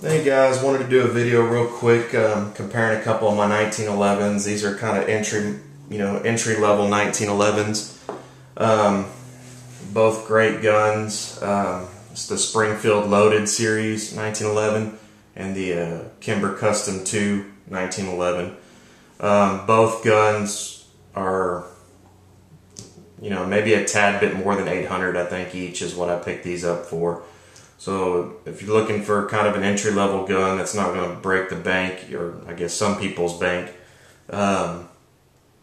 Hey guys, wanted to do a video real quick comparing a couple of my 1911s. These are kind of entry level 1911s. Both great guns. It's the Springfield Loaded Series 1911 and the Kimber Custom 2 1911. Both guns are, maybe a tad bit more than 800, I think, each is what I picked these up for. So if you're looking for kind of an entry-level gun that's not going to break the bank, or I guess some people's bank,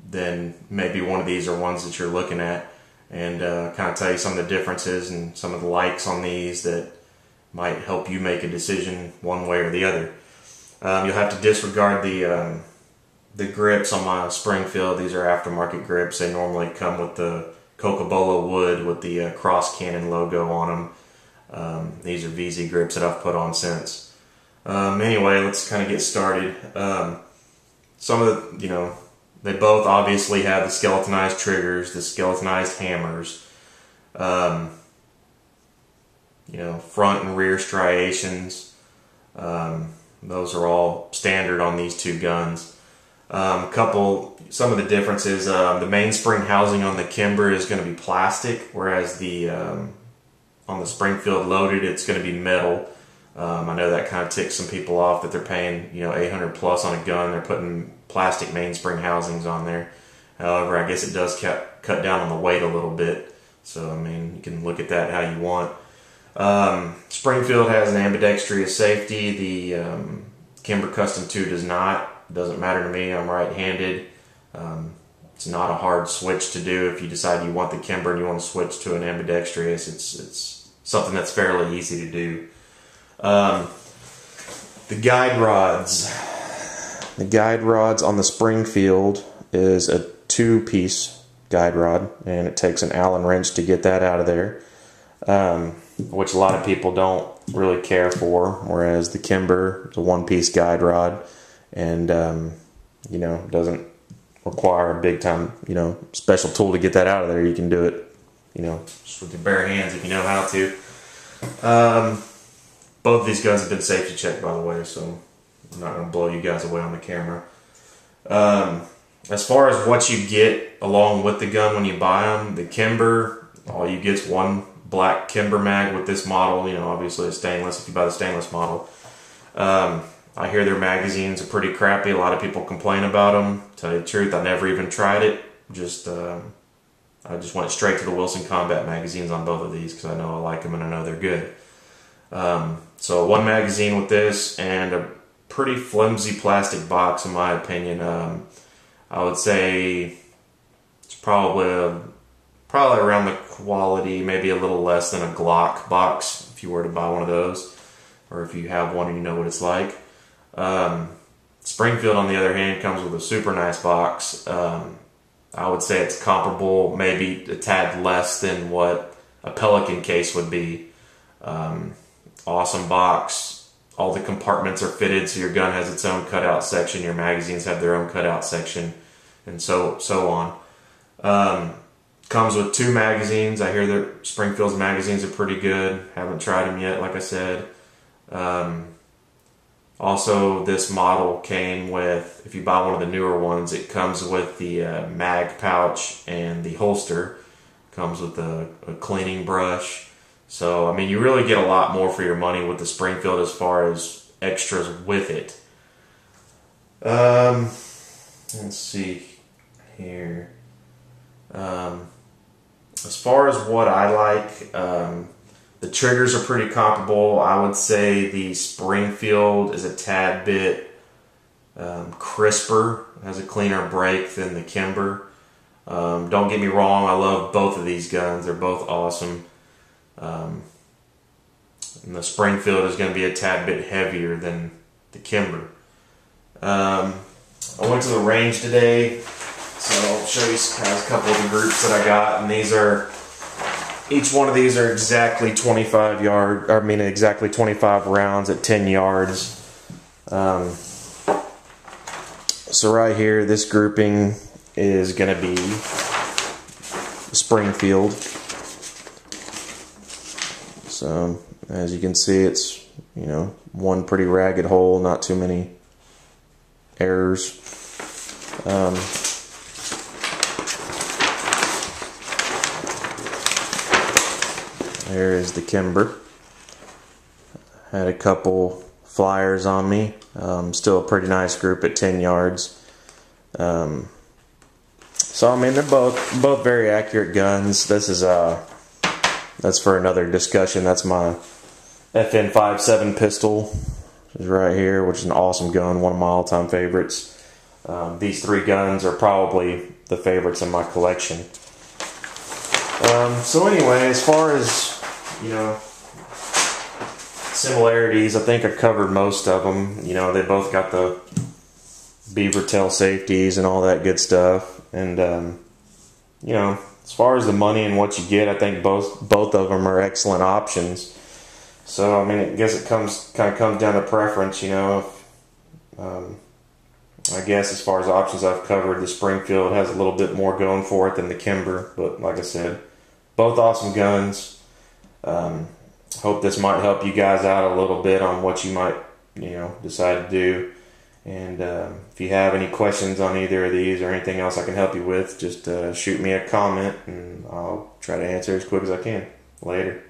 then maybe one of these are ones that you're looking at, and kind of tell you some of the differences and some of the likes on these that might help you make a decision one way or the other. You'll have to disregard the grips on my Springfield. These are aftermarket grips. They normally come with the Coca-Cola wood with the cross cannon logo on them. These are VZ grips that I've put on since. Anyway, let's kind of get started. Some of the, they both obviously have the skeletonized triggers, the skeletonized hammers, front and rear striations. Those are all standard on these two guns. Some of the differences, the mainspring housing on the Kimber is going to be plastic, whereas on the Springfield Loaded, it's going to be metal. I know that kind of ticks some people off that they're paying, $800 plus on a gun. They're putting plastic mainspring housings on there. However, I guess it does cut down on the weight a little bit. So, I mean, you can look at that how you want. Springfield has an ambidextrous safety. The Kimber Custom 2 does not. It doesn't matter to me. I'm right-handed. It's not a hard switch to do if you decide you want the Kimber and you want to switch to an ambidextrous. It's something that's fairly easy to do. The guide rods. The guide rods on the Springfield is a 2-piece guide rod, and it takes an Allen wrench to get that out of there, which a lot of people don't really care for, whereas the Kimber is a 1-piece guide rod and doesn't require a big time special tool to get that out of there. You can do it just with your bare hands if you know how to. Both of these guns have been safety checked, by the way, so I'm not going to blow you guys away on the camera. As far as what you get along with the gun when you buy them, the Kimber, all you get is one black Kimber mag with this model. Obviously it's stainless if you buy the stainless model. I hear their magazines are pretty crappy. A lot of people complain about them. To tell you the truth, I never even tried it. I just went straight to the Wilson Combat magazines on both of these because I know I like them and I know they're good. So one magazine with this and a pretty flimsy plastic box in my opinion. I would say it's probably around the quality, maybe a little less than a Glock box if you were to buy one of those, or if you have one and you know what it's like. Springfield, on the other hand, comes with a super nice box. I would say it's comparable, maybe a tad less than what a Pelican case would be. Awesome box. All the compartments are fitted, so your gun has its own cutout section, your magazines have their own cutout section, and so on. Comes with 2 magazines. I hear that Springfield's magazines are pretty good. Haven't tried them yet, like I said. Also, this model came with, if you buy one of the newer ones, it comes with the mag pouch and the holster. Comes with a cleaning brush. So, I mean, you really get a lot more for your money with the Springfield as far as extras with it. Let's see here. As far as what I like, the triggers are pretty comparable. I would say the Springfield is a tad bit crisper, has a cleaner break than the Kimber. Don't get me wrong, I love both of these guns. They're both awesome. And the Springfield is going to be a tad bit heavier than the Kimber. I went to the range today, so I'll show you a couple of the groups that I got, and each one of these are exactly 25 rounds at 10 yards. So right here, this grouping is going to be Springfield. So as you can see, it's You know, one pretty ragged hole, not too many errors. There is the Kimber. Had a couple flyers on me. Still a pretty nice group at 10 yards. So I mean, they're both very accurate guns. This is that's for another discussion. That's my FN57 pistol, which is right here, which is an awesome gun, one of my all-time favorites. These three guns are probably the favorites in my collection. So anyway, as far as, you know, similarities, I think I covered most of them. You know, they both got the beaver tail safeties and all that good stuff. And you know, as far as the money and what you get, I think both of them are excellent options. So I mean, I guess it kind of comes down to preference. You know, I guess as far as options I've covered, the Springfield has a little bit more going for it than the Kimber. But like I said, both awesome guns. Hope this might help you guys out a little bit on what you might, you know, decide to do. And if you have any questions on either of these or anything else I can help you with, just shoot me a comment and I'll try to answer as quick as I can. Later.